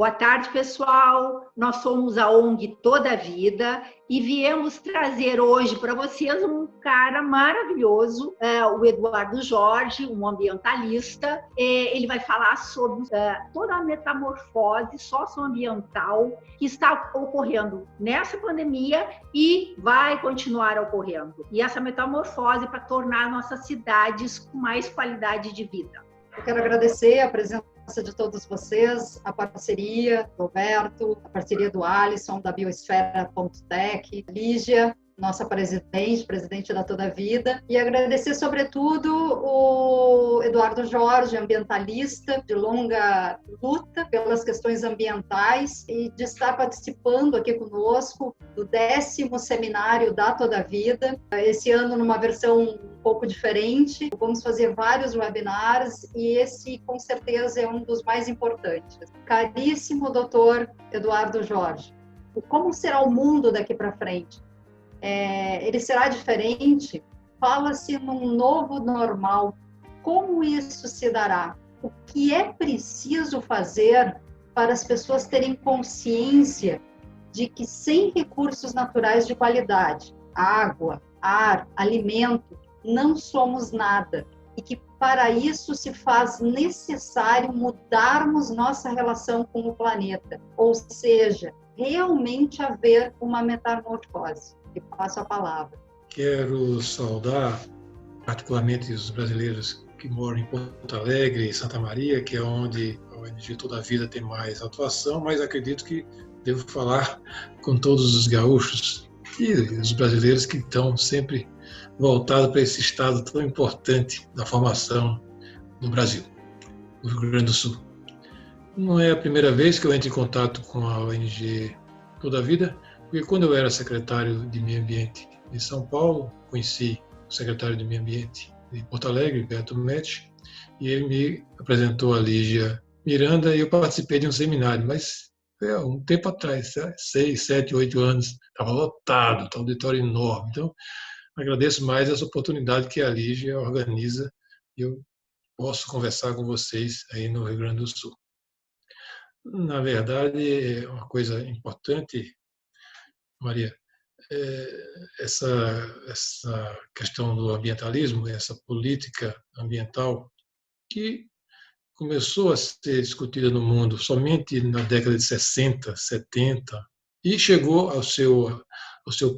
Boa tarde, pessoal. Nós somos a ONG Toda a Vida e viemos trazer hoje para vocês um cara maravilhoso, o Eduardo Jorge, um ambientalista. Ele vai falar sobre toda a metamorfose socioambiental que está ocorrendo nessa pandemia e vai continuar ocorrendo. E essa metamorfose para tornar nossas cidades com mais qualidade de vida. Eu quero agradecer a presença de todos vocês, a parceria do Roberto, a parceria do Alisson, da Biosfera.tech, Lígia, nossa presidente da Toda a Vida, e agradecer, sobretudo, o Eduardo Jorge, ambientalista de longa luta pelas questões ambientais e de estar participando aqui conosco do 10º seminário da Toda a Vida, esse ano numa versão um pouco diferente. Vamos fazer vários webinars e esse, com certeza, é um dos mais importantes. Caríssimo doutor Eduardo Jorge, como será o mundo daqui para frente? Ele será diferente? Fala-se num novo normal. Como isso se dará? O que é preciso fazer para as pessoas terem consciência de que sem recursos naturais de qualidade, água, ar, alimento, não somos nada, e que para isso se faz necessário mudarmos nossa relação com o planeta, ou seja, realmente haver uma metamorfose. E passo a palavra. Quero saudar particularmente os brasileiros que moram em Porto Alegre e Santa Maria, que é onde a ONG Toda a Vida tem mais atuação, mas acredito que devo falar com todos os gaúchos e os brasileiros que estão sempre voltados para esse estado tão importante da formação no Brasil, no Rio Grande do Sul. Não é a primeira vez que eu entro em contato com a ONG Toda a Vida, porque quando eu era secretário de Meio Ambiente de São Paulo, conheci o secretário de Meio Ambiente de Porto Alegre, Beto Metti, e ele me apresentou a Lígia Miranda e eu participei de um seminário, mas foi há um tempo atrás, 6, 7, 8 anos, estava lotado, um auditório enorme. Então, agradeço mais essa oportunidade que a Lígia organiza e eu posso conversar com vocês aí no Rio Grande do Sul. Na verdade, é uma coisa importante, Maria, essa questão do ambientalismo, essa política ambiental que começou a ser discutida no mundo somente na década de 60, 70 e chegou ao seu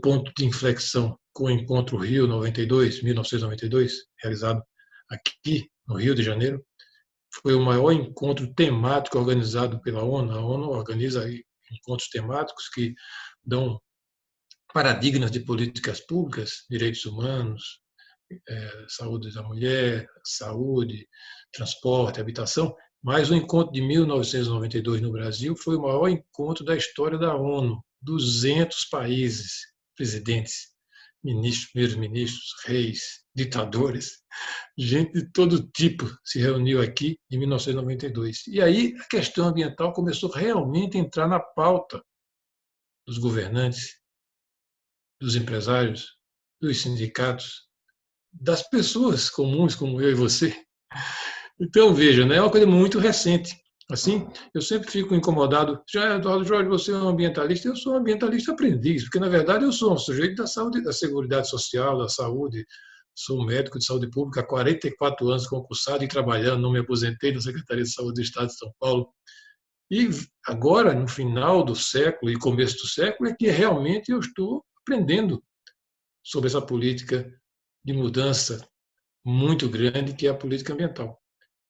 ponto de inflexão com o Encontro Rio 92, 1992, realizado aqui no Rio de Janeiro. Foi o maior encontro temático organizado pela ONU. A ONU organiza encontros temáticos que dão paradigmas de políticas públicas, direitos humanos, saúde da mulher, saúde, transporte, habitação, mas o encontro de 1992 no Brasil foi o maior encontro da história da ONU, 200 países, presidentes, ministros, primeiros-ministros, reis, ditadores, gente de todo tipo se reuniu aqui em 1992. E aí a questão ambiental começou realmente a entrar na pauta dos governantes, dos empresários, dos sindicatos, das pessoas comuns como eu e você. Então, veja, né, é uma coisa muito recente. Assim, eu sempre fico incomodado. Já, Eduardo Jorge, você é um ambientalista? Eu sou um ambientalista aprendiz, porque, na verdade, eu sou um sujeito da saúde, da Seguridade Social, da saúde. Sou médico de saúde pública há 44 anos, concursado e trabalhando, não me aposentei na Secretaria de Saúde do Estado de São Paulo. E agora, no final do século e começo do século, é que realmente eu estou aprendendo sobre essa política de mudança muito grande que é a política ambiental.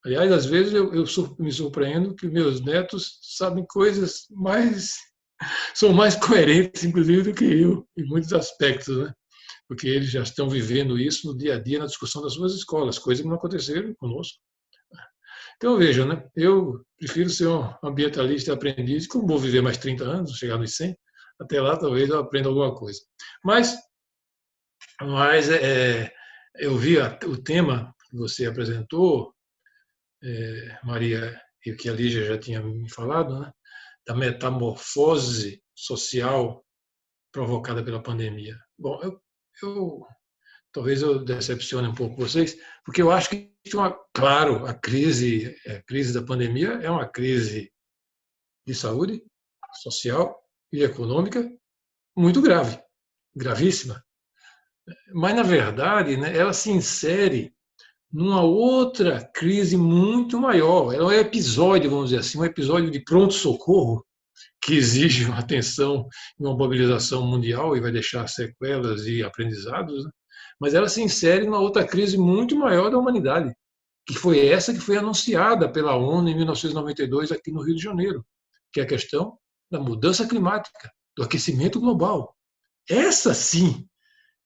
Aliás, às vezes eu me surpreendo que meus netos sabem coisas são mais coerentes, inclusive, do que eu, em muitos aspectos, né? Porque eles já estão vivendo isso no dia a dia, na discussão das suas escolas, coisas que não aconteceram conosco. Então, veja, né? Eu prefiro ser um ambientalista e aprendiz, como vou viver mais 30 anos, chegar nos 100, até lá talvez eu aprenda alguma coisa. Mas eu vi o tema que você apresentou, Maria, e que a Lígia já tinha me falado, né, da metamorfose social provocada pela pandemia. Bom, talvez eu decepcione um pouco vocês, porque eu acho que, claro, a crise da pandemia é uma crise de saúde social e econômica muito grave, gravíssima. Mas, na verdade, né, ela se insere numa outra crise muito maior. Ela é um episódio, vamos dizer assim, um episódio de pronto-socorro que exige uma atenção e uma mobilização mundial e vai deixar sequelas e aprendizados, né? Mas ela se insere numa outra crise muito maior da humanidade, que foi essa que foi anunciada pela ONU em 1992 aqui no Rio de Janeiro, que é a questão da mudança climática, do aquecimento global. Essa sim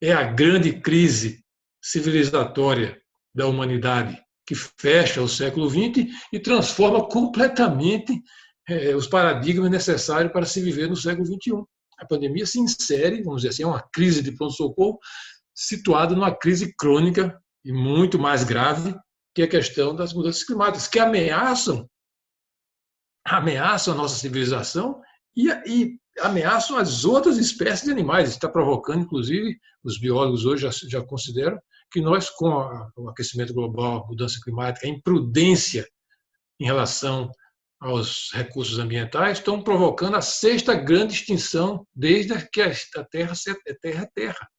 é a grande crise civilizatória da humanidade, que fecha o século XX e transforma completamente os paradigmas necessários para se viver no século XXI. A pandemia se insere, vamos dizer assim, é uma crise de pronto-socorro situada numa crise crônica e muito mais grave, que é a questão das mudanças climáticas, que ameaçam a nossa civilização e ameaçam as outras espécies de animais. Está provocando, inclusive, os biólogos hoje já consideram que nós, com o aquecimento global, a mudança climática, a imprudência em relação aos recursos ambientais, estão provocando a sexta grande extinção desde que a Terra é Terra.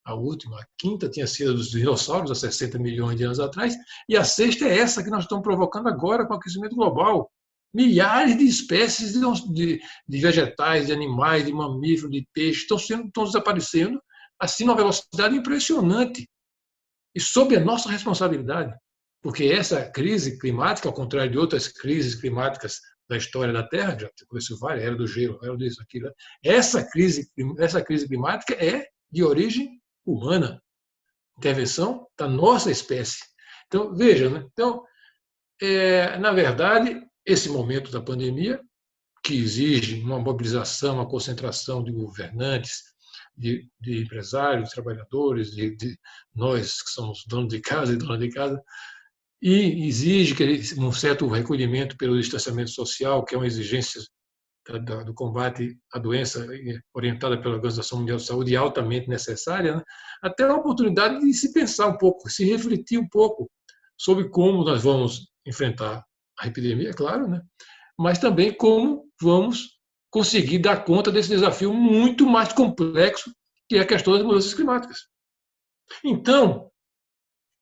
A última, a quinta, tinha sido dos dinossauros, há 60 milhões de anos atrás, e a sexta é essa que nós estamos provocando agora com o aquecimento global. Milhares de espécies de vegetais, de animais, de mamíferos, de peixes estão desaparecendo assim numa velocidade impressionante. E sob a nossa responsabilidade, porque essa crise climática, ao contrário de outras crises climáticas da história da Terra, já conheceu várias, era do gelo, era disso, aquilo, essa crise climática é de origem humana, intervenção da nossa espécie. Então, veja, né? Então, na verdade, esse momento da pandemia, que exige uma mobilização, uma concentração de governantes, de empresários, de trabalhadores, de nós que somos donos de casa e donas de casa, e exige um certo recolhimento pelo distanciamento social, que é uma exigência do combate à doença orientada pela Organização Mundial de Saúde e altamente necessária, né? Até a oportunidade de se pensar um pouco, se refletir um pouco sobre como nós vamos enfrentar a epidemia, é claro, né? Mas também como vamos conseguir dar conta desse desafio muito mais complexo, que é a questão das mudanças climáticas. Então,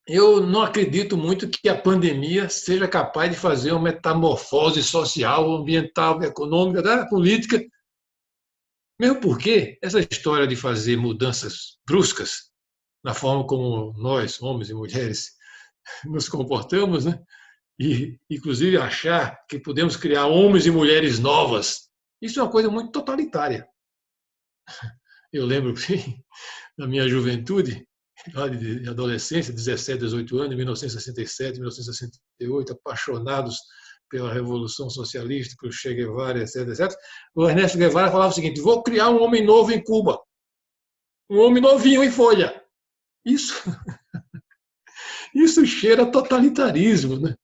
eu não acredito muito que a pandemia seja capaz de fazer uma metamorfose social, ambiental, econômica, política. Mesmo porque essa história de fazer mudanças bruscas na forma como nós, homens e mulheres, nos comportamos, né? E, inclusive, achar que podemos criar homens e mulheres novas, isso é uma coisa muito totalitária. Eu lembro que, na minha juventude, de adolescência, 17, 18 anos, em 1967, 1968, apaixonados pela Revolução Socialista, pelo Che Guevara, etc., etc., o Ernesto Guevara falava o seguinte: vou criar um homem novo em Cuba, um homem novinho em folha. Isso cheira a totalitarismo, né?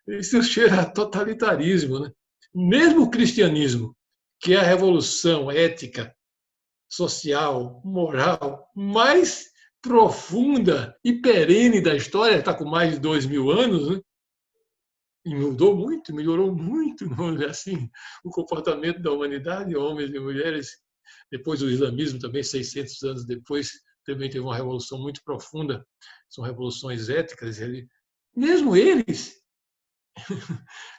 Isso cheira a totalitarismo, né? Mesmo o cristianismo, que é a revolução ética, social, moral mais profunda e perene da história, está com mais de 2000 anos, né? E mudou muito, melhorou muito, assim, o comportamento da humanidade, homens e mulheres. Depois o islamismo também, 600 anos depois, também teve uma revolução muito profunda. São revoluções éticas. Mesmo eles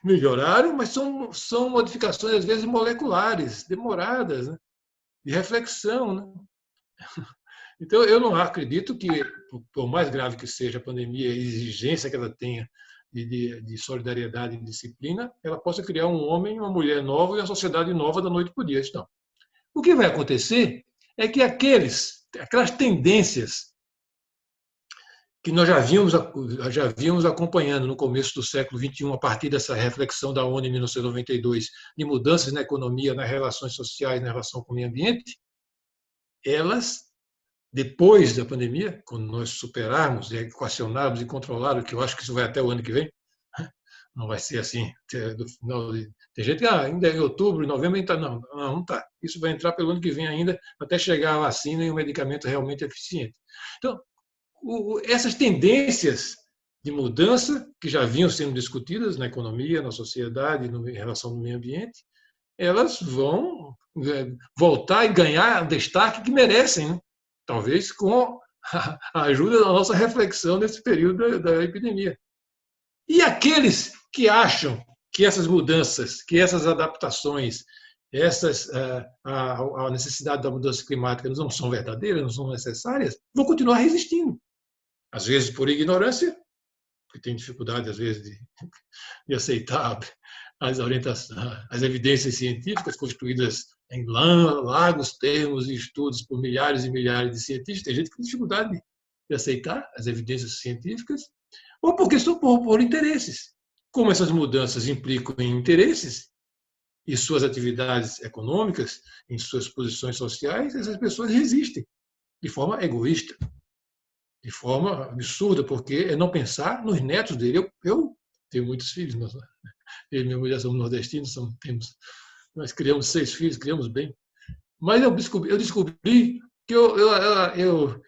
melhoraram, mas são modificações, às vezes, moleculares, demoradas, né? De reflexão, né? Então, eu não acredito que, por mais grave que seja a pandemia, a exigência que ela tenha de solidariedade e disciplina, ela possa criar um homem, uma mulher nova e uma sociedade nova da noite para o dia. Então, o que vai acontecer é que aquelas tendências que nós já vínhamos acompanhando no começo do século XXI, a partir dessa reflexão da ONU em 1992, de mudanças na economia, nas relações sociais, na relação com o meio ambiente, elas, depois da pandemia, quando nós superarmos, equacionarmos e controlarmos, que eu acho que isso vai até o ano que vem, não vai ser assim, do final tem gente que ainda é em outubro, em novembro, não está. Isso vai entrar pelo ano que vem ainda, até chegar a vacina e um medicamento realmente eficiente. Então, essas tendências de mudança que já vinham sendo discutidas na economia, na sociedade, em relação ao meio ambiente, elas vão voltar e ganhar o destaque que merecem, né? Talvez com a ajuda da nossa reflexão nesse período da epidemia. E aqueles que acham que essas mudanças, que essas adaptações, a necessidade da mudança climática não são verdadeiras, não são necessárias, vão continuar resistindo. Às vezes por ignorância, porque tem dificuldade, às vezes, de aceitar as orientações, as evidências científicas construídas em largos termos e estudos por milhares e milhares de cientistas. Tem gente que tem dificuldade de aceitar as evidências científicas, ou porque são por interesses. Como essas mudanças implicam em interesses e suas atividades econômicas, em suas posições sociais, essas pessoas resistem de forma egoísta, de forma absurda, porque é não pensar nos netos dele. Eu tenho muitos filhos, eu e minha mulher somos nordestinos, nós criamos 6 filhos, criamos bem. Mas eu descobri que eu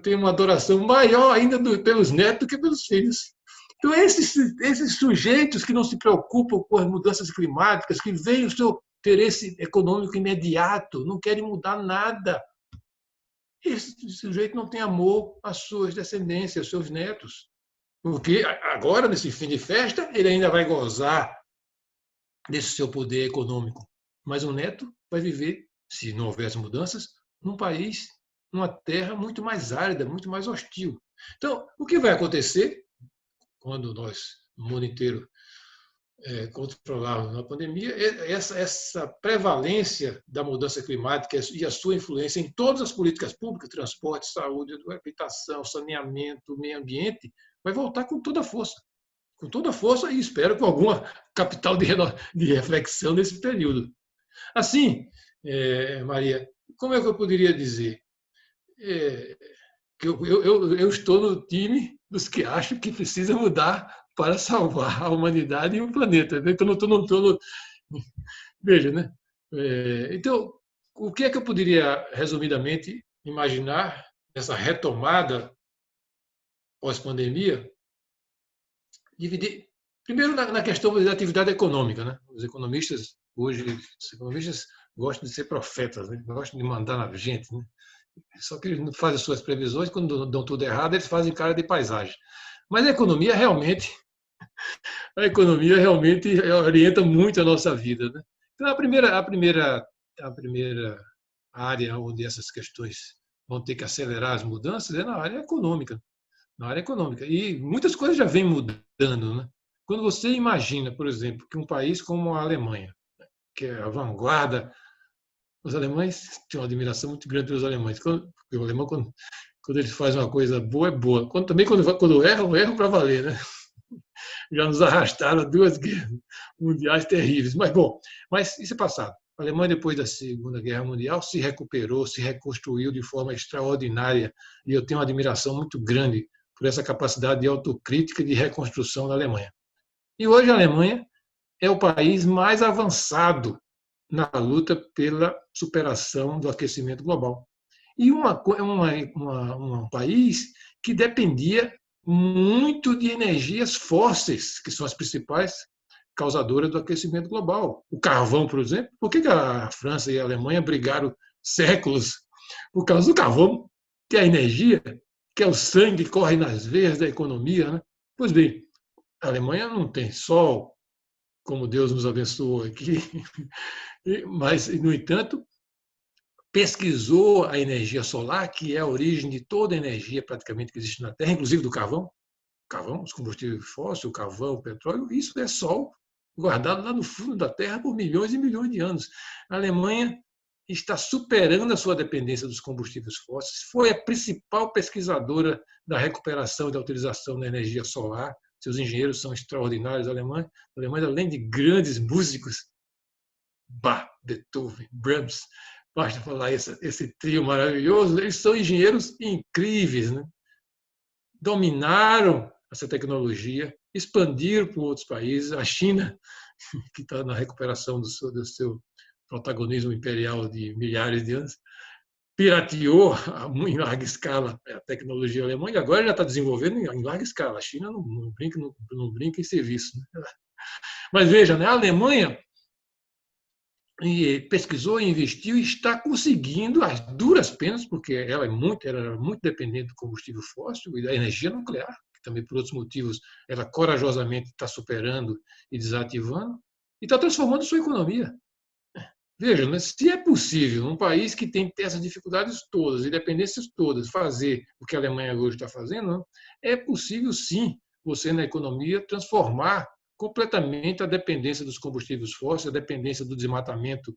tenho uma adoração maior ainda pelos netos do que pelos filhos. Então, esses sujeitos que não se preocupam com as mudanças climáticas, que veem o seu interesse econômico imediato, não querem mudar nada. Esse sujeito não tem amor às suas descendências, aos seus netos. Porque agora, nesse fim de festa, ele ainda vai gozar desse seu poder econômico. Mas o neto vai viver, se não houvesse mudanças, num país, numa terra muito mais árida, muito mais hostil. Então, o que vai acontecer quando nós, no mundo inteiro, controlarmos a pandemia, essa prevalência da mudança climática e a sua influência em todas as políticas públicas, transporte, saúde, habitação, saneamento, meio ambiente, vai voltar com toda a força. Com toda a força e espero com alguma capital de reflexão nesse período. Assim, Maria, como é que eu poderia dizer? Que eu estou no time dos que acham que precisa mudar para salvar a humanidade e o planeta. Então, não estou. Veja, né? Então, o que é que eu poderia, resumidamente, imaginar nessa retomada pós-pandemia? Dividir. Primeiro, na questão da atividade econômica. Né? Os economistas gostam de ser profetas, né? Gostam de mandar na gente. Né? Só que eles não fazem suas previsões, quando dão tudo errado, eles fazem cara de paisagem. Mas a economia realmente orienta muito a nossa vida. Né? Então, a primeira área onde essas questões vão ter que acelerar as mudanças é na área econômica. Na área econômica. E muitas coisas já vêm mudando. Né? Quando você imagina, por exemplo, que um país como a Alemanha, que é a vanguarda, os alemães têm uma admiração muito grande pelos alemães. Porque o alemão, quando eles fazem uma coisa boa, é boa. Também quando erram para valer. Né? Já nos arrastaram a 2 guerras mundiais terríveis. Mas isso é passado. A Alemanha, depois da Segunda Guerra Mundial, se recuperou, se reconstruiu de forma extraordinária. E eu tenho uma admiração muito grande por essa capacidade de autocrítica e de reconstrução da Alemanha. E hoje a Alemanha é o país mais avançado na luta pela superação do aquecimento global. E um país que dependia muito de energias fósseis, que são as principais causadoras do aquecimento global. O carvão, por exemplo. Por que a França e a Alemanha brigaram séculos? Por causa do carvão, que é a energia, que é o sangue que corre nas veias da economia. Né? Pois bem, a Alemanha não tem sol, como Deus nos abençoou aqui, mas, no entanto, pesquisou a energia solar, que é a origem de toda a energia praticamente que existe na Terra, inclusive do carvão, os combustíveis fósseis, o carvão, o petróleo, isso é sol guardado lá no fundo da Terra por milhões e milhões de anos. A Alemanha está superando a sua dependência dos combustíveis fósseis, foi a principal pesquisadora da recuperação e da utilização da energia solar. Seus engenheiros são extraordinários alemães, além de grandes músicos, Bach, Beethoven, Brahms, basta falar esse trio maravilhoso, eles são engenheiros incríveis, né? Dominaram essa tecnologia, expandiram para outros países. A China, que está na recuperação do seu protagonismo imperial de milhares de anos, pirateou em larga escala a tecnologia alemã e agora já está desenvolvendo em larga escala. A China não brinca em serviço. Né? Mas veja, né, a Alemanha pesquisou, investiu e está conseguindo, às duras penas, porque ela era muito dependente do combustível fóssil e da energia nuclear, que também por outros motivos ela corajosamente está superando e desativando, e está transformando sua economia. Veja, né, se é possível, um país que tem essas dificuldades todas e dependências todas, fazer o que a Alemanha hoje está fazendo, é possível sim você na economia transformar completamente a dependência dos combustíveis fósseis, a dependência do desmatamento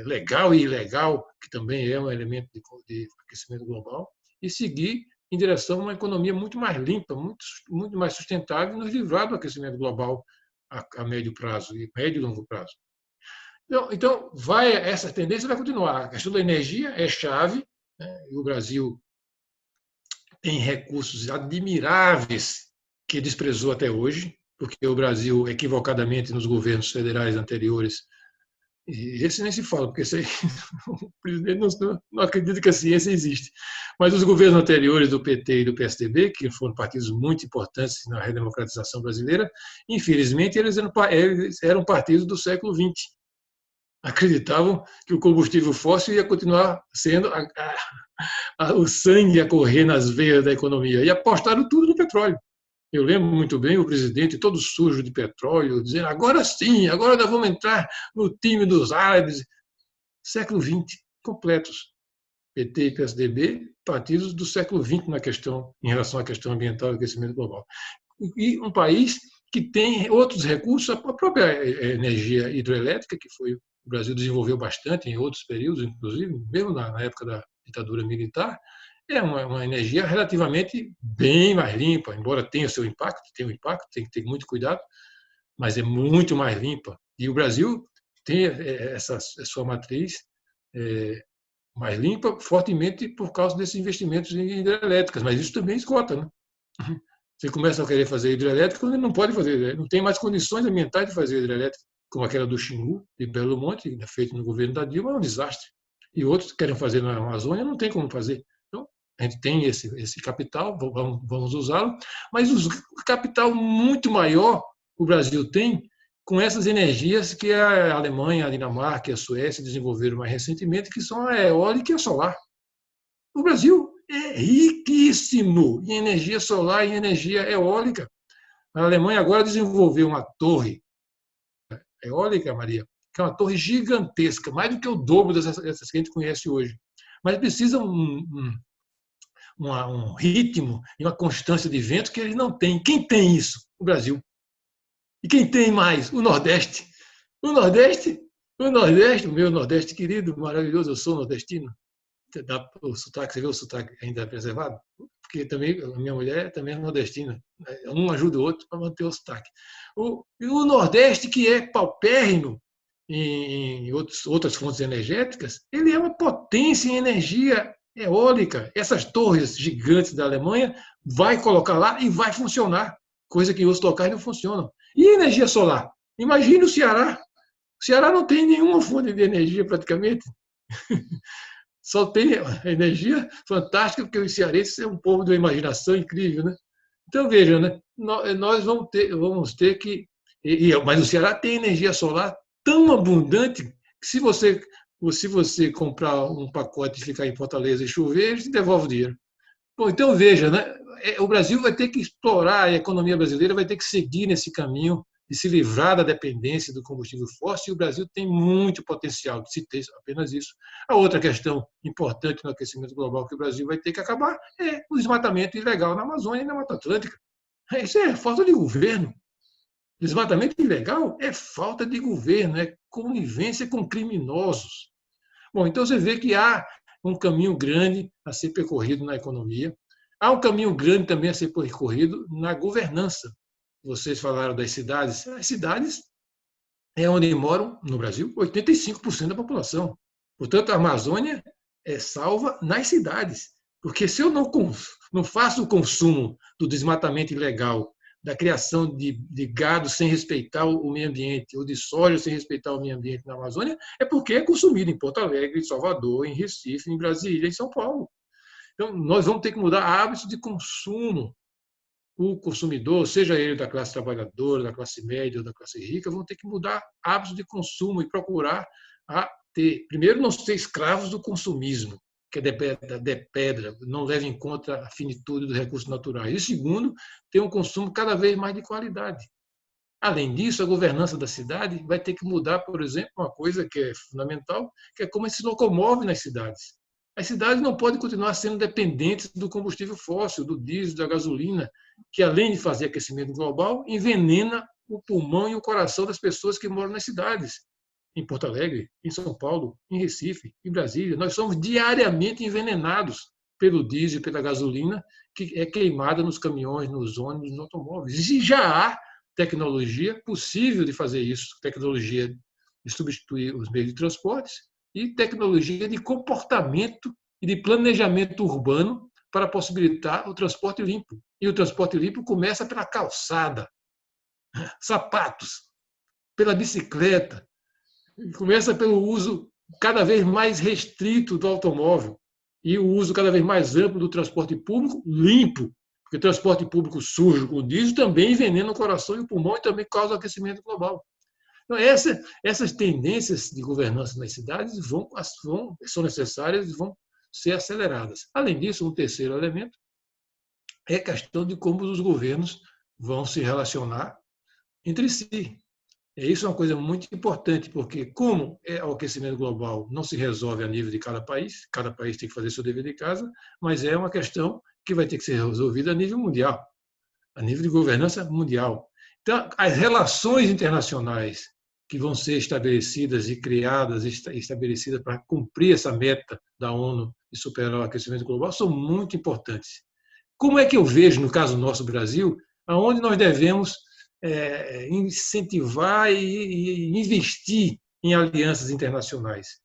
legal e ilegal, que também é um elemento de aquecimento global, e seguir em direção a uma economia muito mais limpa, muito mais sustentável e nos livrar do aquecimento global a médio prazo, e médio e longo prazo. Então, essa tendência vai continuar. A questão da energia é chave, né? E o Brasil tem recursos admiráveis que desprezou até hoje, porque o Brasil, equivocadamente, nos governos federais anteriores, e esse nem se fala, porque esse aí, o presidente não acredita que a ciência existe, mas os governos anteriores do PT e do PSDB, que foram partidos muito importantes na redemocratização brasileira, infelizmente, eles eram partidos do século XX. Acreditavam que o combustível fóssil ia continuar sendo o sangue a correr nas veias da economia, e apostaram tudo no petróleo. Eu lembro muito bem o presidente todo sujo de petróleo, dizendo agora sim, agora nós vamos entrar no time dos árabes. Século XX, completos. PT e PSDB, partidos do século XX em relação à questão ambiental e aquecimento global. E um país que tem outros recursos, a própria energia hidroelétrica, que o Brasil desenvolveu bastante em outros períodos, inclusive, mesmo na época da ditadura militar, é uma energia relativamente bem mais limpa, embora tenha seu impacto, tem que ter muito cuidado, mas é muito mais limpa. E o Brasil tem essa sua matriz mais limpa fortemente por causa desses investimentos em hidrelétricas, mas isso também esgota, né? Você começa a querer fazer hidrelétrica quando não pode fazer, não tem mais condições ambientais de fazer hidrelétrica, como aquela do Xingu, de Belo Monte, feita no governo da Dilma, é um desastre. E outros que querem fazer na Amazônia não tem como fazer. Então, a gente tem esse capital, vamos usá-lo, mas o capital muito maior o Brasil tem com essas energias que a Alemanha, a Dinamarca e a Suécia desenvolveram mais recentemente, que são a eólica e a solar. O Brasil é riquíssimo em energia solar e energia eólica. A Alemanha agora desenvolveu uma torre eólica, Maria, que é uma torre gigantesca, mais do que o dobro dessas que a gente conhece hoje. Mas precisa um ritmo e uma constância de vento que ele não tem. Quem tem isso? O Brasil. E quem tem mais? O Nordeste. O meu Nordeste querido, maravilhoso, eu sou nordestino. O sotaque, você vê o sotaque ainda preservado? Porque também a minha mulher também é nordestina. Um ajuda o outro para manter o sotaque. O Nordeste, que é paupérrimo em outras fontes energéticas, ele é uma potência em energia eólica. Essas torres gigantes da Alemanha vai colocar lá e vai funcionar, coisa que em outros locais não funcionam. E energia solar? Imagine o Ceará. O Ceará não tem nenhuma fonte de energia praticamente. Só tem energia fantástica, porque os cearenses são um povo de uma imaginação incrível, né? Então, veja, né? Nós vamos ter que... Mas o Ceará tem energia solar tão abundante que se você comprar um pacote e ficar em Fortaleza e chover, ele te devolve o dinheiro. Bom, então, veja, né? O Brasil vai ter que explorar, a economia brasileira vai ter que seguir nesse caminho de se livrar da dependência do combustível fóssil, e o Brasil tem muito potencial de se ter apenas isso. A outra questão importante no aquecimento global que o Brasil vai ter que acabar é o desmatamento ilegal na Amazônia e na Mata Atlântica. Isso é falta de governo. Desmatamento ilegal é falta de governo, é conivência com criminosos. Bom, então você vê que há um caminho grande a ser percorrido na economia, há um caminho grande também a ser percorrido na governança. Vocês falaram das cidades. As cidades é onde moram, no Brasil, 85% da população. Portanto, a Amazônia é salva nas cidades. Porque se eu não faço o consumo do desmatamento ilegal da criação de gado sem respeitar o meio ambiente, ou de soja sem respeitar o meio ambiente na Amazônia, é porque é consumido em Porto Alegre, em Salvador, em Recife, em Brasília, em São Paulo. Então, nós vamos ter que mudar hábitos de consumo. O consumidor, seja ele da classe trabalhadora, da classe média ou da classe rica, vão ter que mudar hábitos de consumo e procurar primeiro, não ser escravos do consumismo, que é de pedra, não leva em conta a finitude dos recursos naturais. E segundo, ter um consumo cada vez mais de qualidade. Além disso, a governança da cidade vai ter que mudar, por exemplo, uma coisa que é fundamental, que é como se locomove nas cidades. As cidades não podem continuar sendo dependentes do combustível fóssil, do diesel, da gasolina, que, além de fazer aquecimento global, envenena o pulmão e o coração das pessoas que moram nas cidades. Em Porto Alegre, em São Paulo, em Recife, em Brasília, nós somos diariamente envenenados pelo diesel, pela gasolina, que é queimada nos caminhões, nos ônibus, nos automóveis. E já há tecnologia possível de fazer isso, tecnologia de substituir os meios de transportes e tecnologia de comportamento e de planejamento urbano para possibilitar o transporte limpo. E o transporte limpo começa pela calçada, sapatos, pela bicicleta, começa pelo uso cada vez mais restrito do automóvel e o uso cada vez mais amplo do transporte público limpo, porque o transporte público sujo com diesel também envenena o coração e o pulmão e também causa aquecimento global. Então, essas tendências de governança nas cidades são necessárias e vão ser aceleradas. Além disso, um terceiro elemento é a questão de como os governos vão se relacionar entre si. Isso é uma coisa muito importante, porque como o aquecimento global não se resolve a nível de cada país tem que fazer seu dever de casa, mas é uma questão que vai ter que ser resolvida a nível mundial, a nível de governança mundial. Então, as relações internacionais que vão ser estabelecidas e criadas, estabelecidas para cumprir essa meta da ONU de superar o aquecimento global, são muito importantes. Como é que eu vejo, no caso nosso Brasil, aonde nós devemos incentivar e investir em alianças internacionais?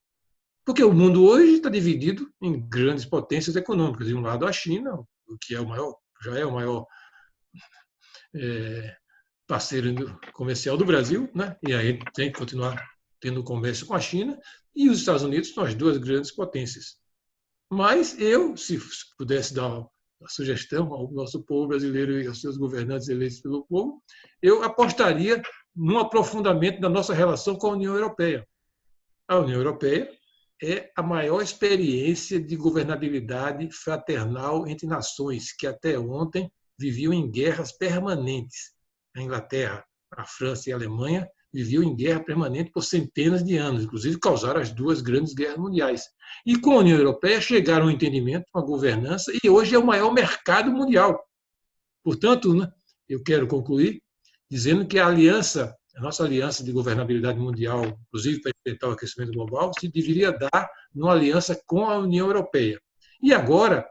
Porque o mundo hoje está dividido em grandes potências econômicas. De um lado, a China, que já é o maior parceiro comercial do Brasil, né? E aí tem que continuar tendo comércio com a China, e os Estados Unidos são as duas grandes potências. Mas eu, se pudesse dar uma sugestão ao nosso povo brasileiro e aos seus governantes eleitos pelo povo, eu apostaria num aprofundamento da nossa relação com a União Europeia. A União Europeia é a maior experiência de governabilidade fraternal entre nações que até ontem viviam em guerras permanentes. A Inglaterra, a França e a Alemanha viviam em guerra permanente por centenas de anos, inclusive causaram as duas grandes guerras mundiais. E com a União Europeia chegaram a um entendimento, uma governança, e hoje é o maior mercado mundial. Portanto, né, eu quero concluir dizendo que a nossa aliança de governabilidade mundial, inclusive para enfrentar o aquecimento global, se deveria dar numa aliança com a União Europeia. E agora,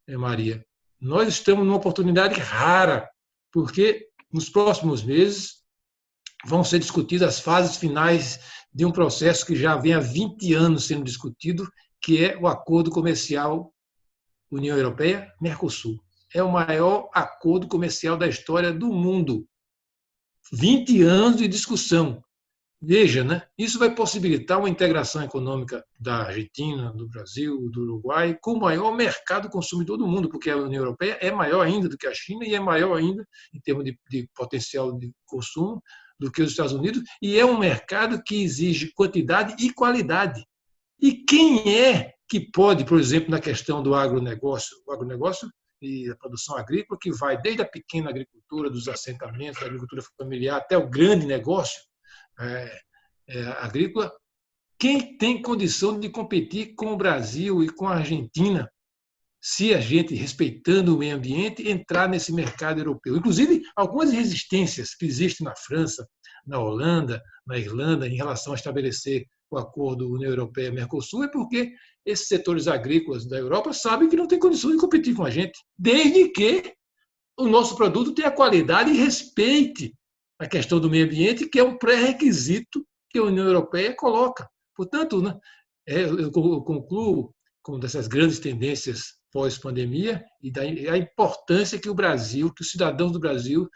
Maria, nós estamos numa oportunidade rara, porque nos próximos meses vão ser discutidas as fases finais de um processo que já vem há 20 anos sendo discutido, que é o Acordo Comercial União Europeia-Mercosul. É o maior acordo comercial da história do mundo. 20 anos de discussão. Veja, né? Isso vai possibilitar uma integração econômica da Argentina, do Brasil, do Uruguai, com o maior mercado consumidor do mundo, porque a União Europeia é maior ainda do que a China e é maior ainda, em termos de potencial de consumo, do que os Estados Unidos, e é um mercado que exige quantidade e qualidade. E quem é que pode, por exemplo, na questão do agronegócio, o agronegócio e a produção agrícola, que vai desde a pequena agricultura, dos assentamentos, da agricultura familiar, até o grande negócio agrícola, quem tem condição de competir com o Brasil e com a Argentina, se a gente, respeitando o meio ambiente, entrar nesse mercado europeu? Inclusive, algumas resistências que existem na França, na Holanda, na Irlanda, em relação a estabelecer o acordo União Europeia-Mercosul, é porque esses setores agrícolas da Europa sabem que não tem condição de competir com a gente, desde que o nosso produto tenha qualidade e respeite a questão do meio ambiente, que é um pré-requisito que a União Europeia coloca. Portanto, né, eu concluo com uma dessas grandes tendências pós-pandemia e a importância que o Brasil, que os cidadãos do Brasil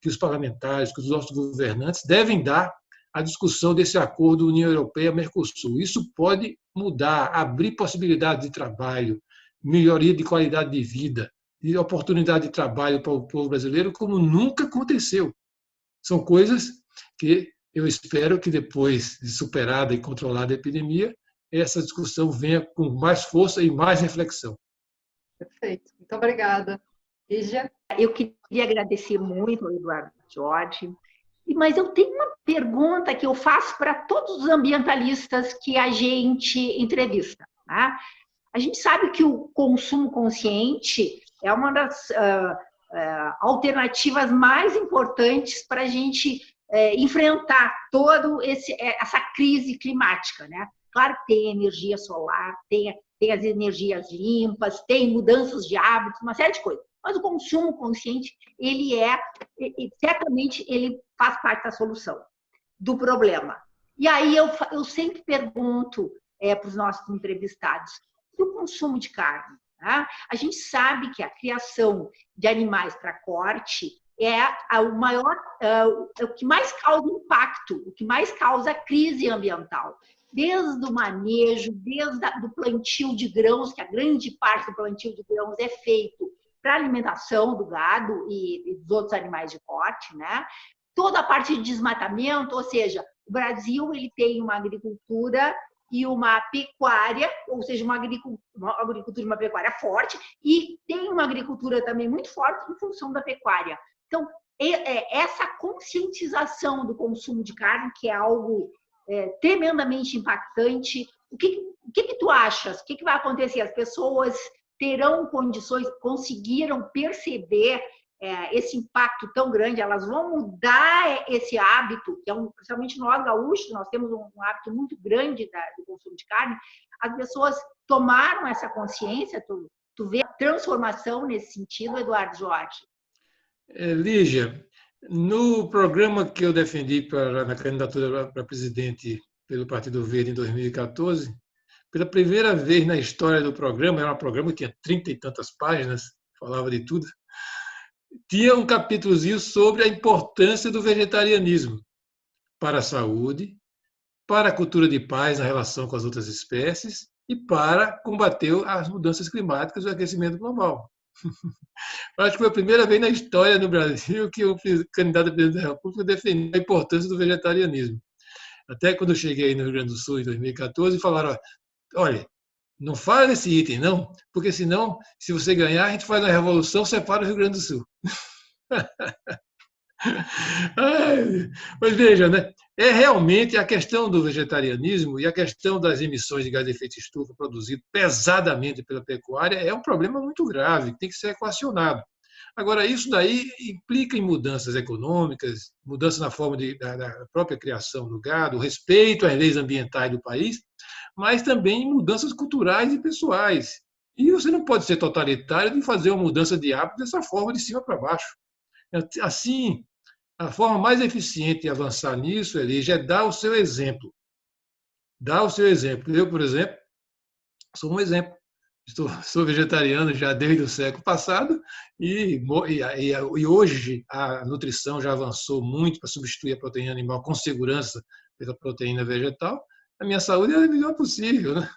que os parlamentares, que os nossos governantes devem dar à discussão desse acordo União Europeia-Mercosul. Isso pode mudar, abrir possibilidades de trabalho, melhoria de qualidade de vida, de oportunidade de trabalho para o povo brasileiro, como nunca aconteceu. São coisas que eu espero que depois de superada e controlada a epidemia, essa discussão venha com mais força e mais reflexão. Perfeito. Muito obrigada. Lígia? Eu queria agradecer muito ao Eduardo Jorge, mas eu tenho uma pergunta que eu faço para todos os ambientalistas que a gente entrevista. Tá? A gente sabe que o consumo consciente é uma das alternativas mais importantes para a gente enfrentar toda essa crise climática, né? Claro que tem energia solar, tem as energias limpas, tem mudanças de hábitos, uma série de coisas. Mas o consumo consciente, certamente, ele faz parte da solução, do problema. E aí eu sempre pergunto para os nossos entrevistados, e o consumo de carne? Tá? A gente sabe que a criação de animais para corte é o que mais causa impacto, o que mais causa crise ambiental. Desde o manejo, desde o plantio de grãos, que a grande parte do plantio de grãos é feito para alimentação do gado e dos outros animais de corte, né? Toda a parte de desmatamento, ou seja, o Brasil ele tem uma agricultura e uma pecuária, ou seja, uma agricultura e uma pecuária forte, e tem uma agricultura também muito forte em função da pecuária. Então, essa conscientização do consumo de carne, que é algo tremendamente impactante, o que tu achas? O que vai acontecer? As pessoas terão condições, conseguiram perceber esse impacto tão grande, elas vão mudar esse hábito, que principalmente nós gaúchos, nós temos um hábito muito grande do consumo de carne, as pessoas tomaram essa consciência, tu vê a transformação nesse sentido, Eduardo Jorge? Lígia, no programa que eu defendi na candidatura para presidente pelo Partido Verde em 2014, pela primeira vez na história do programa, era um programa que tinha 30 e tantas páginas, falava de tudo, tinha um capítulozinho sobre a importância do vegetarianismo para a saúde, para a cultura de paz na relação com as outras espécies e para combater as mudanças climáticas e o aquecimento global. Acho que foi a primeira vez na história no Brasil que o candidato a presidente da República defendeu a importância do vegetarianismo. Até quando eu cheguei no Rio Grande do Sul em 2014, falaram, olha, não fala desse item, não, porque senão, se você ganhar, a gente faz uma revolução, separa o Rio Grande do Sul. Mas veja, né? É realmente a questão do vegetarianismo e a questão das emissões de gás de efeito estufa produzido pesadamente pela pecuária é um problema muito grave, que tem que ser equacionado. Agora, isso daí implica em mudanças econômicas, mudanças na forma da própria criação do gado, respeito às leis ambientais do país, mas também em mudanças culturais e pessoais. E você não pode ser totalitário de fazer uma mudança de hábito dessa forma, de cima para baixo. Assim, a forma mais eficiente de avançar nisso, Lígia, é dar o seu exemplo. Dar o seu exemplo. Eu, por exemplo, sou um exemplo. Sou vegetariano já desde o século passado e hoje a nutrição já avançou muito para substituir a proteína animal com segurança pela proteína vegetal. A minha saúde é a melhor possível, né?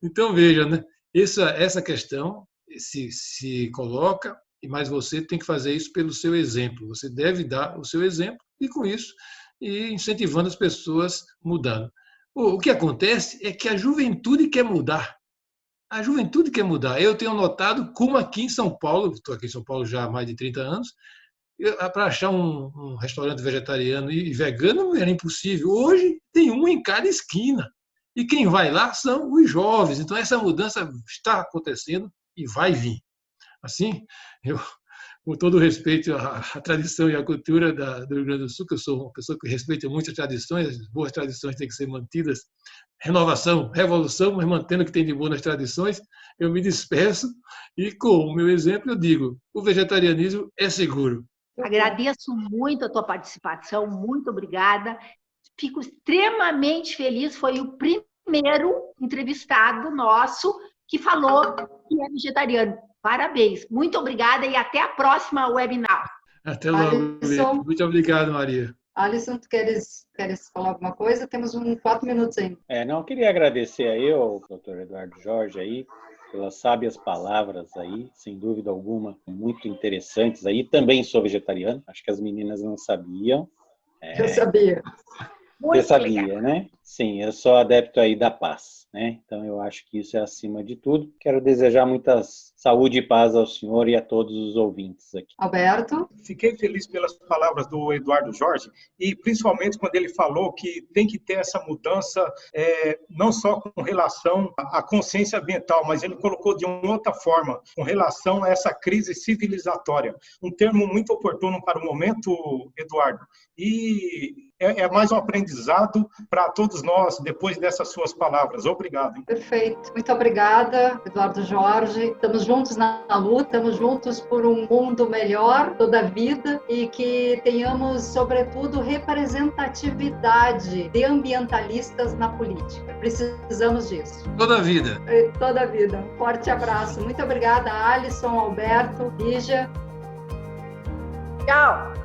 Então, veja, né? Essa questão se coloca, mas você tem que fazer isso pelo seu exemplo. Você deve dar o seu exemplo e, com isso, ir incentivando as pessoas mudando. O que acontece é que a juventude quer mudar. A juventude quer mudar. Eu tenho notado como aqui em São Paulo, estou aqui em São Paulo já há mais de 30 anos, para achar um restaurante vegetariano e vegano não era impossível. Hoje tem um em cada esquina. E quem vai lá são os jovens. Então, essa mudança está acontecendo e vai vir. Assim, eu, com todo respeito à tradição e à cultura do Rio Grande do Sul, que eu sou uma pessoa que respeita muitas tradições, as boas tradições têm que ser mantidas, renovação, revolução, mas mantendo o que tem de bom nas tradições, eu me despeço e, com o meu exemplo, eu digo, o vegetarianismo é seguro. Agradeço muito a tua participação, muito obrigada. Fico extremamente feliz, foi o primeiro entrevistado nosso que falou que é vegetariano. Parabéns, muito obrigada e até a próxima webinar. Até logo. Alisson, Muito obrigado, Maria. Alisson, tu queres falar alguma coisa? Temos 4 minutos ainda. Não, eu queria agradecer aí ao doutor Eduardo Jorge aí, pelas sábias palavras aí, sem dúvida alguma, muito interessantes aí. Também sou vegetariano, acho que as meninas não sabiam. Eu sabia. Você sabia, né? Sim, eu sou adepto aí da paz, né? Então eu acho que isso é acima de tudo. Quero desejar muita saúde e paz ao senhor e a todos os ouvintes aqui. Alberto? Fiquei feliz pelas palavras do Eduardo Jorge e principalmente quando ele falou que tem que ter essa mudança não só com relação à consciência ambiental, mas ele colocou de uma outra forma, com relação a essa crise civilizatória. Um termo muito oportuno para o momento, Eduardo. E é mais um aprendizado para todos nós, depois dessas suas palavras. Obrigado. Perfeito. Muito obrigada, Eduardo Jorge. Estamos juntos na luta, estamos juntos por um mundo melhor toda a vida e que tenhamos, sobretudo, representatividade de ambientalistas na política. Precisamos disso. Toda a vida. Toda a vida. Um forte abraço. Muito obrigada, Alisson, Alberto, Lígia. Tchau.